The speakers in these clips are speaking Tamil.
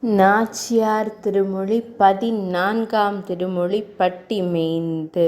நாச்சியார் திருமொழி 14ஆம் திருமொழி பட்டி மேய்ந்து.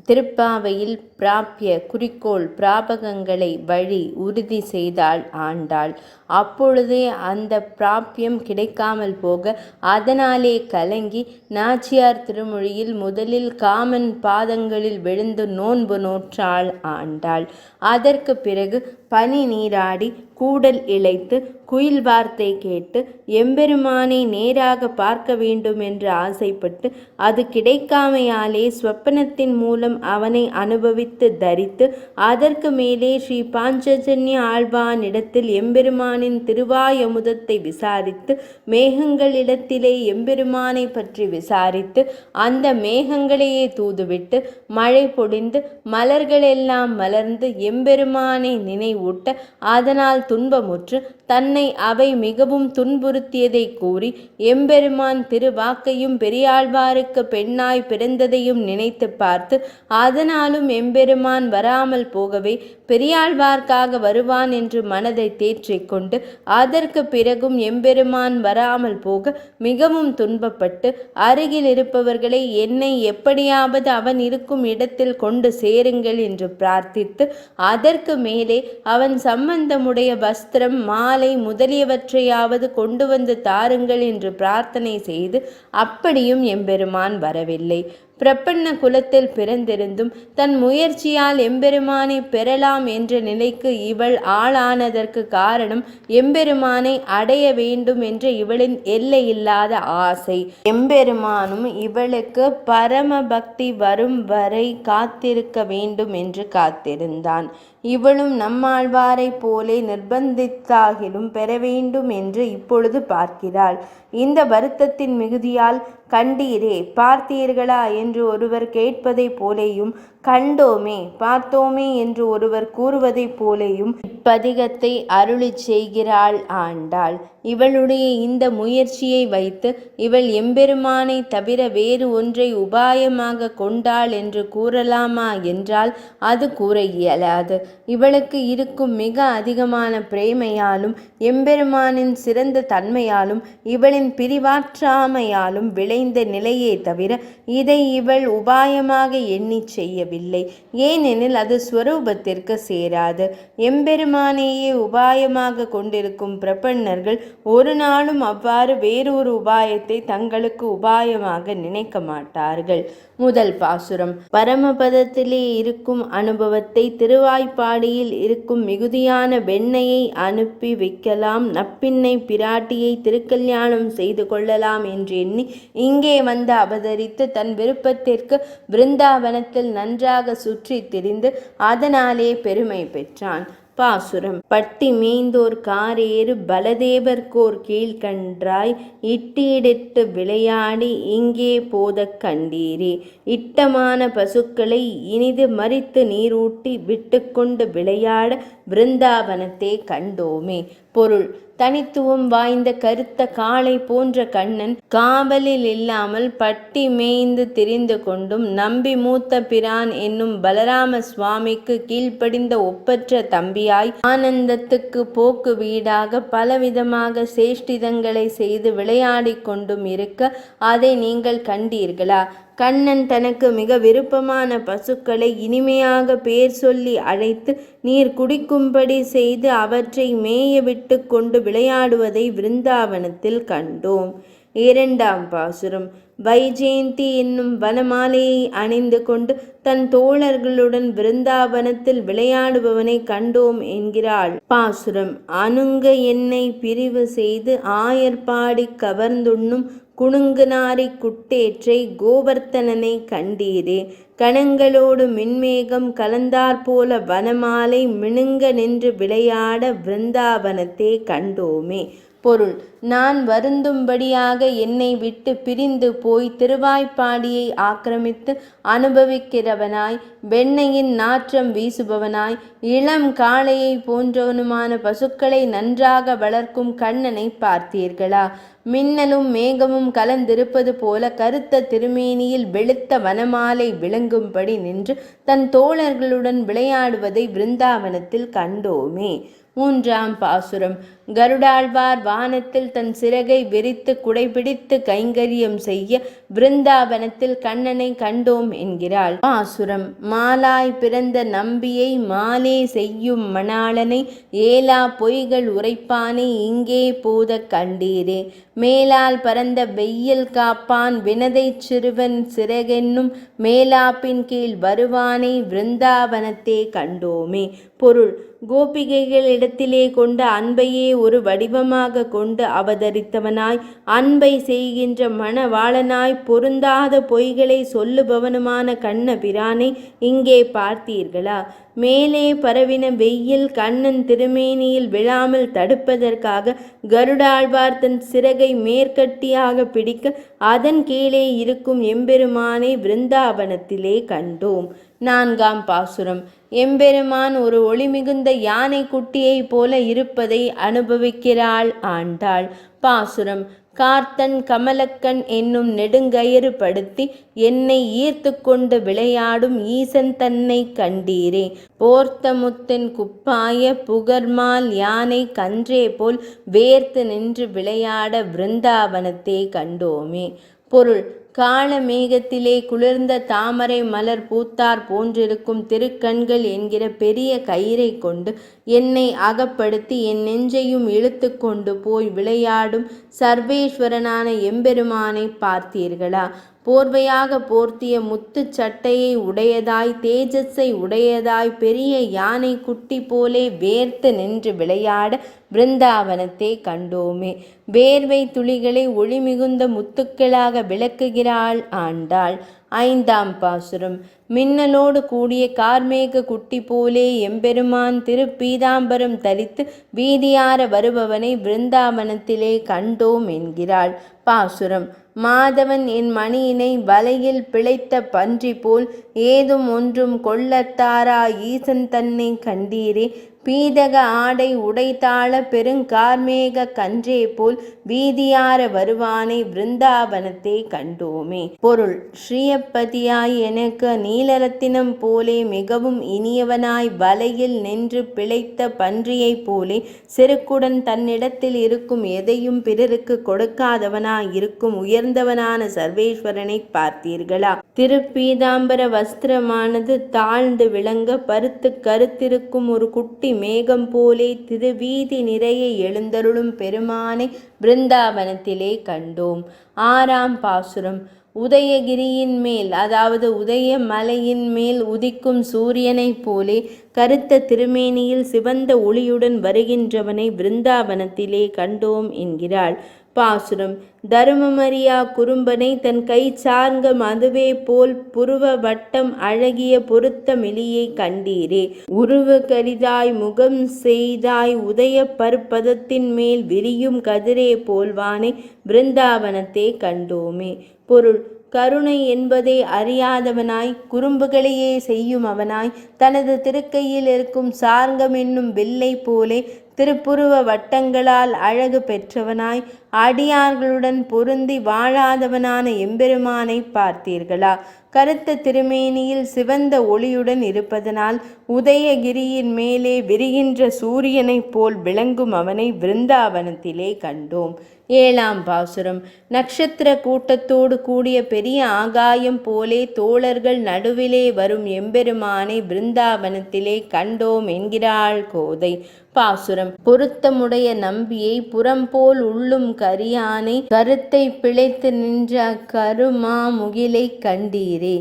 திருப்பாவையில் பிராப்ய குறிக்கோள் பிராபகங்களை வழி உறுதி செய்தாள் ஆண்டாள். அப்பொழுதே அந்த பிராப்யம் கிடைக்காமல் போக அதனாலே கலங்கி நாச்சியார் திருமொழியில் முதலில் காமன் பாதங்களில் விழுந்து நோன்பு நோற்றாள் ஆண்டாள். அதற்கு பிறகு பனி நீராடி கூடல் இழைத்து குயில் வார்த்தை கேட்டு எம்பெருமானை நேராக பார்க்க வேண்டும் என்று ஆசைப்பட்டு அது கிடைக்காமையாலே ஸ்வப்பனத்தின் மூலம் அவனை அனுபவித்து தரித்து அதற்கு மேலே ஸ்ரீ பாஞ்சஜன்ய ஆழ்வானிடத்தில் எம்பெருமானின் திருவாயமுதத்தை விசாரித்து மேகங்களிடத்திலே எம்பெருமானை பற்றி விசாரித்து அந்த மேகங்களையே தூதுவிட்டு மழை பொழிந்து மலர்களெல்லாம் மலர்ந்து எம்பெருமானை நினைவூட்ட அதனால் துன்பமுற்று தன்னை அவை மிகவும் துன்புறுத்தியதை கூறி எம்பெருமான் திருவாக்கையும் பெரியாழ்வாருக்கு பெண்ணாய் பிறந்ததையும் நினைத்து பார்த்து அதனாலும் எம்பெருமான் வராமல் போகவே பெரியாழ்வார்க்காக வருவான் என்று மனதை தேற்றிக்கொண்டு அதற்கு பிறகும் எம்பெருமான் வராமல் போக மிகவும் துன்பப்பட்டு அருகில் இருப்பவர்களை என்னை எப்படியாவது அவன் இருக்கும் இடத்தில் கொண்டு சேருங்கள் என்று பிரார்த்தித்து அதற்கு மேலே அவன் சம்பந்தமுடைய வஸ்திரம் மாலை முதலியவற்றையாவது கொண்டு வந்து தாருங்கள் என்று பிரார்த்தனை செய்து அப்படியும் எம்பெருமான் வரவில்லை. பிரபன்ன குலத்தில் பிறந்திருந்தும் தன் முயற்சியால் எம்பெருமானை பெறலாம் என்ற நிலைக்கு இவள் ஆளானதற்கு காரணம் எம்பெருமானை அடைய வேண்டும் என்ற இவளின் எல்லையில்லாத ஆசை. எம்பெருமானும் இவளுக்கு பரம பக்தி வரும் வரை காத்திருக்க வேண்டும் என்று காத்திருந்தான். இவளும் நம்மாழ்வாரை போலே நிர்பந்தித்தாகிலும் பெற வேண்டும் என்று இப்பொழுது பார்க்கிறாள். இந்த வருத்தத்தின் மிகுதியால் கண்டீரே பார்த்தீர்களா என்று ஒருவர் கேட்பதை போலேயும் கண்டோமே பார்த்தோமே என்று ஒருவர் கூறுவதை போலேயும் இப்பதிகத்தை அருளி செய்கிறாள் ஆண்டாள். இவளுடைய இந்த முயற்சியை வைத்து இவள் எம்பெருமானை தவிர வேறு ஒன்றை உபாயமாக கொண்டாள் என்று கூறலாமா என்றால் அது கூற இயலாது. இவளுக்கு இருக்கும் மிக அதிகமான பிரேமையாலும் எம்பெருமானின் சிறந்த தன்மையாலும் இவளின் பிரிவாற்றாமையாலும் விளைந்த நிலையே தவிர இதை இவள் உபாயமாக எண்ணி செய்யவில்லை. ஏனெனில் அது ஸ்வரூபத்திற்கு சேராது. எம்பெருமானையே உபாயமாக கொண்டிருக்கும் பிரபன்னர்கள் ஒரு நாளும் அவ்வாறு வேறொரு உபாயத்தை தங்களுக்கு உபாயமாக நினைக்க மாட்டார்கள். முதல் பாசுரம். பரமபதத்திலே இருக்கும் அனுபவத்தை திருவாய்ப்பாடியில் இருக்கும் மிகுதியான வெண்ணையை அனுப்பி வைக்கலாம், நப்பின்னை பிராட்டியை திருக்கல்யாணம் செய்து கொள்ளலாம் என்று எண்ணி இங்கே வந்து அவதரித்து தன் விருப்பத்திற்கு பிருந்தாவனத்தில் நன்றாக சுற்றி திரிந்து அதனாலே பெருமை பெற்றான். பாசுரம். பட்டி மேய்ந்தோர் காரேறு பலதேவர்கோர் கீழ்கன்றாய் இட்டீடிட்டு விளையாடி இங்கே போதக் கண்டீரே. இட்டமான பசுக்களை இனிது மறித்து நீரூட்டி விட்டுக்கொண்டு விளையாட பிருந்தாவனத்தை கண்டோமே. பொருள். தனித்துவம் வாய்ந்த கருத்த காளை போன்ற கண்ணன் காவலில் இல்லாமல் பட்டி மேய்ந்து திரிந்து கொண்டும் நம்பி மூத்த பிரான் என்னும் பலராம சுவாமிக்கு கீழ்ப்படிந்த ஒப்பற்ற தம்பியாய் ஆனந்தத்துக்கு போக்கு வீடாக பலவிதமாக சேஷ்டிதங்களை செய்து விளையாடி கொண்டும் இருக்க அதை நீங்கள் கண்டீர்களா? கண்ணன் தனக்கு மிக விருப்பமான பசுக்களை இனிமையாக பேர் சொல்லி அழைத்து நீர் குடிக்கும்படி செய்து அவற்றை மேய விட்டு கொண்டு விளையாடுவதை விருந்தாவனத்தில் கண்டோம். இரண்டாம் பாசுரம். வைஜெயந்தி என்னும் வனமாலையை அணிந்து கொண்டு தன் தோழர்களுடன் விருந்தாவனத்தில் விளையாடுபவனை கண்டோம் என்கிறாள். பாசுரம். அணுங்க என்னை பிரிவு செய்து ஆயர்பாடி கவர்ந்துண்ணும் குணுங்குநாரி குட்டேற்றை கோவர்த்தனனை கண்டீரே. கணங்களோடு மின்மேகம் கலந்தாற்போல வனமாலை மினுங்க நின்று விளையாட விருந்தாவனத்தை கண்டோமே. பொருள். நான் வருந்தும்படியாக என்னை விட்டு பிரிந்து போய் திருவாய்ப்பாடியை ஆக்கிரமித்து அனுபவிக்கிறவனாய் வெண்ணையின் நாற்றம் வீசுபவனாய் இளம் காளையை போன்றவனுமான பசுக்களை நன்றாக வளர்க்கும் கண்ணனை பார்த்தீர்களா? மின்னலும் மேகமும் கலந்திருப்பது போல கருத்த திருமேனியில் வெளுத்த வனமாலை விளங்கும்படி நின்று தன் தோழர்களுடன் விளையாடுவதை விருந்தாவனத்தில் கண்டோமே. மூன்றாம் பாசுரம். கருடாழ்வார் வானத்தில் தன் சிறகை விரித்து குடைபிடித்து கைங்கரியம் செய்ய பிருந்தாவனத்தில் கண்ணனை கண்டோம் என்கிறாள். பாசுரம். மாலாய் பிறந்த நம்பியை மாலே செய்யும் மணாளனை ஏலா பொய்கள் உரைப்பானை இங்கே போத கண்டீரே. மேலால் பரந்த வெயில் காப்பான் வினதை சிறுவன் சிறகென்னும் மேலாப்பின் கீழ் வருவானை பிருந்தாவனத்தே கண்டோமே. பொருள். கோபிகைகளிடத்திலே கொண்ட அன்பையே ஒரு வடிவமாக கொண்டு அவதரித்தவனாய் அன்பை செய்கின்ற மணவாளனாய் பொருந்தாத பொய்களை சொல்லுபவனுமான கண்ண பிரானை இங்கே பார்த்தீர்களா? மேலே பரவின வெயில் கண்ணன் திருமேனியில் விழாமல் தடுப்பதற்காக கருடாழ்வார் தன் சிறகை மேற்கட்டியாக பிடிக்க அதன் கீழே இருக்கும் எம்பெருமானை பிருந்தாவனத்திலே கண்டோம். நான்காம் பாசுரம். எம்பெருமான் ஒரு ஒளிமிகுந்த யானை குட்டியைப் போல இருப்பதை அனுபவிக்கிறாள் ஆண்டாள். பாசுரம். கார்த்தன் கமலக்கண் என்னும் நெடுங்கயிறு படுத்தி என்னை ஈர்த்து கொண்டு விளையாடும் ஈசன் தன்னை கண்டீரே. போர்த்த முத்தின் குப்பாய புகர்மால் யானை கன்றே போல் வேர்த்து நின்று விளையாட பிருந்தாவனத்தே கண்டோமே. பொருள். கால மேகத்திலே குளிர்ந்த தாமரை மலர் பூத்தார் போன்றிருக்கும் திருக்கண்கள் என்கிற பெரிய கயிறை கொண்டு என்னை அகப்படுத்தி என் நெஞ்சையும் இழுத்து கொண்டு போய் விளையாடும் சர்வேஸ்வரனான எம்பெருமானை பார்த்தீர்களா? போர்வையாக போர்த்திய முத்து சட்டையை உடையதாய் தேஜஸை உடையதாய் பெரிய யானை குட்டி போலே வேர்த்து நின்று விளையாட பிருந்தாவனத்தை கண்டோமே. வேர்வை துளிகளை ஒளிமிகுந்த முத்துக்களாக விளக்குகிறாள் ஆண்டாள். ஐந்தாம் பாசுரம். மின்னலோடு கூடிய கார்மேக குட்டி போலே எம்பெருமான் திருப்பீதாம்பரம் தரித்து வீதியார வருபவனை பிருந்தாவனத்திலே கண்டோம் என்கிறாள். பாசுரம். மாதவன் என் மணியினை வலையில் பிழைத்த பன்றி போல் ஏதும் ஒன்றும் கொள்ளத்தாரா ஈசன் தன்னை கண்டீரே. பீதக ஆடை உடைத்தாள பெருங்கார்மேக கன்றே போல் வீதியார வருவானை பிருந்தாவனத்தை கண்டோமே. பொருள். ஸ்ரீயப்பதியாய் எனக்கு நீலரத்தினம் போலே மிகவும் இனியவனாய் வலையில் நின்று பிழைத்த பன்றியைப் போலே செருக்குடன் தன்னிடத்தில் இருக்கும் எதையும் பிறருக்கு கொடுக்காதவனாய் இருக்கும் உயர்ந்தவனான சர்வேஸ்வரனை பார்த்தீர்களா? திருப்பீதாம்பர வஸ்திரமானது தாழ்ந்து விளங்க பருத்து கருத்திருக்கும் ஒரு குட்டி மேகம் போலே திருவீதி நிறைய எழுந்தருளும் பெருமானை பிருந்தாவனத்திலே கண்டோம். ஆறாம் பாசுரம். உதயகிரியின் மேல் அதாவது உதய மலையின் மேல் உதிக்கும் சூரியனைப் போலே கருத்த திருமேனியில் சிவந்த ஒளியுடன் வருகின்றவனை பிருந்தாவனத்திலே கண்டோம் என்கிறாள். பாசுரம். தருமமரியா குறும்பனை தன் கை சார்ந்த மதுவே போல் புருவ வட்டம் அழகிய பொருத்த மெலியை கண்டீரே. உருவ கரிதாய் முகம் செய்தாய் உதய பற்பதத்தின் மேல் விரியும் கதிரே போல்வானை பிருந்தாவனத்தை கண்டோமே. பொருள். கருணை என்பதை அறியாதவனாய் குறும்புகளையே செய்யும் அவனாய் தனது திருக்கையில் இருக்கும் சார்கம் என்னும் வில்லை போலே திருப்புருவ வட்டங்களால் அழகு பெற்றவனாய் அடியார்களுடன் பொருந்தி வாழாதவனான எம்பெருமானை பார்த்தீர்களா? கருத்த திருமேனியில் சிவந்த ஒளியுடன் இருப்பதனால் உதயகிரியின் மேலே விரிகின்ற சூரியனைப் போல் விளங்கும் அவனை பிருந்தாவனத்திலே கண்டோம். ஏழாம் பாசுரம். நட்சத்திர கூட்டத்தோடு கூடிய பெரிய ஆகாயம் போலே தோழர்கள் நடுவிலே வரும் எம்பெருமானை பிருந்தாவனத்திலே கண்டோம் என்கிறாள் கோதை. பாசுரம். பொருத்தமுடைய நம்பியை புறம்போல் உள்ளும் கரியானை கருத்தை பிழைத்து நின்ற கருமா முகிலை கண்டீரே.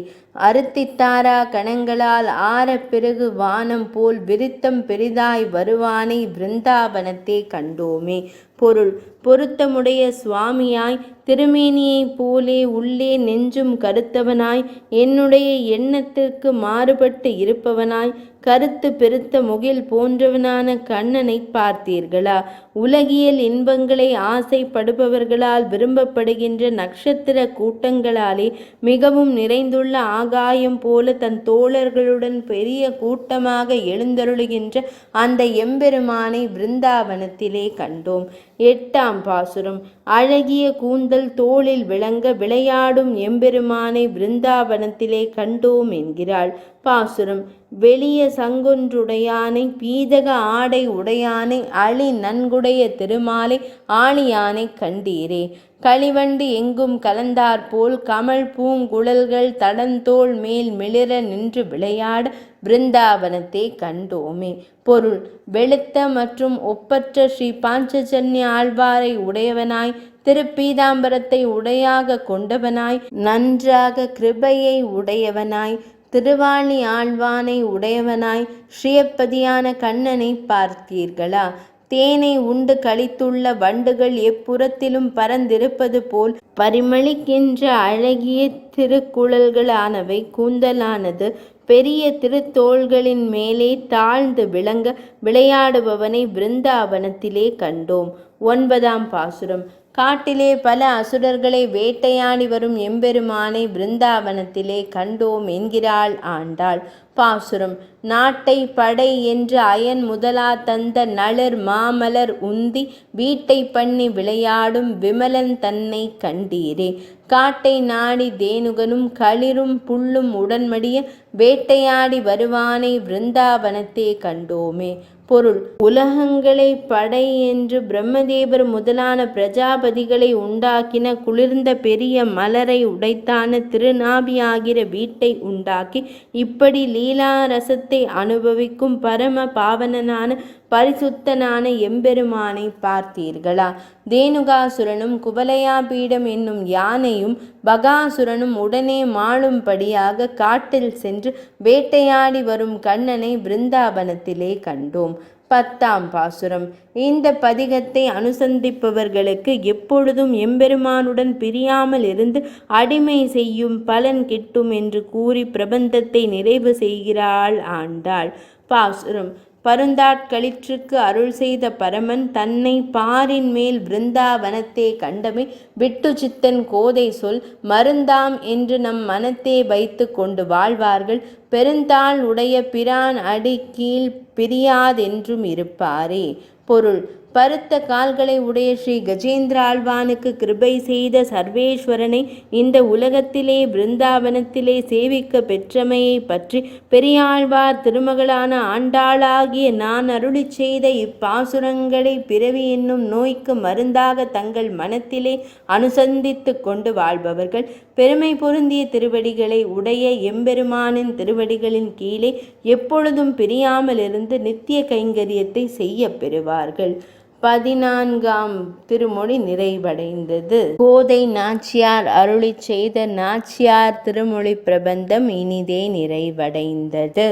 அறுத்தித்தாரா கணங்களால் ஆற பிறகு வானம் போல் விருத்தம் பெரிதாய் வருவானை பிருந்தாவனத்தை கண்டோமே. பொருள். பொருத்தமுடைய சுவாமியாய் திருமேனியைப் போலே உள்ளே நெஞ்சும் கருத்தவனாய் என்னுடைய எண்ணத்திற்கு மாறுபட்டு இருப்பவனாய் கருத்து பெருத்த முகில் போன்றவனான கண்ணனை பார்த்தீர்களா? உலகியல் இன்பங்களை ஆசைப்படுபவர்களால் விரும்பப்படுகின்ற நட்சத்திர கூட்டங்களாலே மிகவும் நிறைந்துள்ள ஆகாயம் போல தன் தோழர்களுடன் பெரிய கூட்டமாக எழுந்தருளுகின்ற அந்த எம்பெருமானை பிருந்தாவனத்திலே கண்டோம். எட்டாம் பாசுரம். அழகிய கூந்தல் தோளில் விளங்க விளையாடும் எம்பெருமானை பிருந்தாவனத்திலே கண்டோம் என்கிறாள். பாசுரம்: வெளிய சங்கொன்றுடையானை பீதக ஆடை உடையானை அழி நன்குடைய திருமாலை ஆழியானை கண்டீரே. களிவண்டு எங்கும் கலந்தாற்போல் கமல் பூங்குழல்கள் தடந்தோள் மேல் மிளிர நின்று விளையாட பிருந்தாவனத்தை கண்டோமே. பொருள்: வெளுத்த மற்றும் ஒப்பற்ற ஸ்ரீ பாஞ்சஜன்ய ஆழ்வாரை உடையவனாய், திருப்பீதாம்பரத்தை உடையாக கொண்டவனாய், நன்றாக கிருபையை உடையவனாய், திருவாளி ஆழ்வானை உடையவனாய், ஸ்ரீயப்பதியான கண்ணனை பார்த்தீர்களா? தேனை உண்டு களித்துள்ள வண்டுகள் எப்புறத்திலும் பறந்திருப்பது போல் பரிமளிக்கின்ற அழகிய திருக்குழல்களானவை கூந்தலானது பெரிய திருத்தோள்களின் மேலே தாழ்ந்து விளங்க விளையாடுபவனை பிருந்தாவனத்திலே கண்டோம். 9ஆம் பாசுரம்: காட்டிலே பல அசுரர்களை வேட்டையாடி வரும் எம்பெருமானை பிருந்தாவனத்திலே கண்டோம் என்கிறாள் ஆண்டாள். பாசுரம்: நாட்டை படை என்று அயன் முதலா தந்த நளிர் மாமலர் உந்தி வீட்டை பண்ணி விளையாடும் விமலன் தன்னை கண்டீரே. காட்டை நாடி தேனுகனும் களிரும் புல்லும் உடன்மடிய வேட்டையாடி வருவானை பிருந்தாவனத்தே கண்டோமே. பொருள்: உலகங்களை படை என்று பிரம்மதேவர் முதலான பிரஜாபதிகளை உண்டாக்கின குளிர்ந்த பெரிய மலரை உடைத்தான திருநாபியாகிற வீட்டை உண்டாக்கி இப்படி லீலாரசத்தை அனுபவிக்கும் பரம பாவனனான பரிசுத்தனான எம்பெருமானை பார்த்தீர்களா? தேனுகாசுரனும் குவலயாபீடம் என்னும் யானையும் பகாசுரனும் உடனே மாளும்படியாக காட்டில் சென்று வேட்டையாடி வரும் கண்ணனை பிருந்தாவனத்திலே கண்டோம். 10ஆம் பாசுரம்: இந்த பதிகத்தை அனுசந்திப்பவர்களுக்கு எப்பொழுதும் எம்பெருமானுடன் பிரியாமல் இருந்து அடிமை செய்யும் பலன் கிட்டும் என்று கூறி பிரபந்தத்தை நிறைவு செய்கிறாள் ஆண்டாள். பாசுரம்: பருந்தாட்களிற்றுக்கு அருள் செய்த பரமன் தன்னை பாரின் மேல் பிருந்தாவனத்தே கண்டமை விட்டு சித்தன் கோதை சொல் மருந்தாம் என்று நம் மனத்தே வைத்து கொண்டு வாழ்வார்கள். பெருந்தாள் உடைய பிரான் அடி கீழ் பிரியாதென்றும் இருப்பாரே. பொருள்: பருத்த கால்களை உடைய ஸ்ரீ கஜேந்திர ஆழ்வானுக்கு கிருபை செய்த சர்வேஸ்வரனை இந்த உலகத்திலே பிருந்தாவனத்திலே சேவிக்க பெற்றமையை பற்றி பெரியாழ்வார் திருமகளான ஆண்டாளாகிய நான் அருளி செய்த இப்பாசுரங்களை பிறவி என்னும் நோய்க்கு மருந்தாக தங்கள் மனத்திலே அனுசந்தித்து கொண்டு வாழ்பவர்கள் பெருமை பொருந்திய திருவடிகளை உடைய எம்பெருமானின் திருவடிகளின் கீழே எப்பொழுதும் பிரியாமலிருந்து நித்திய கைங்கரியத்தை செய்ய பெறுவார்கள். 14ஆம் திருமொழி நிறைவடைந்தது. கோதை நாச்சியார் அருளிச் செய்த நாச்சியார் திருமொழி பிரபந்தம் இனிதே நிறைவடைந்தது.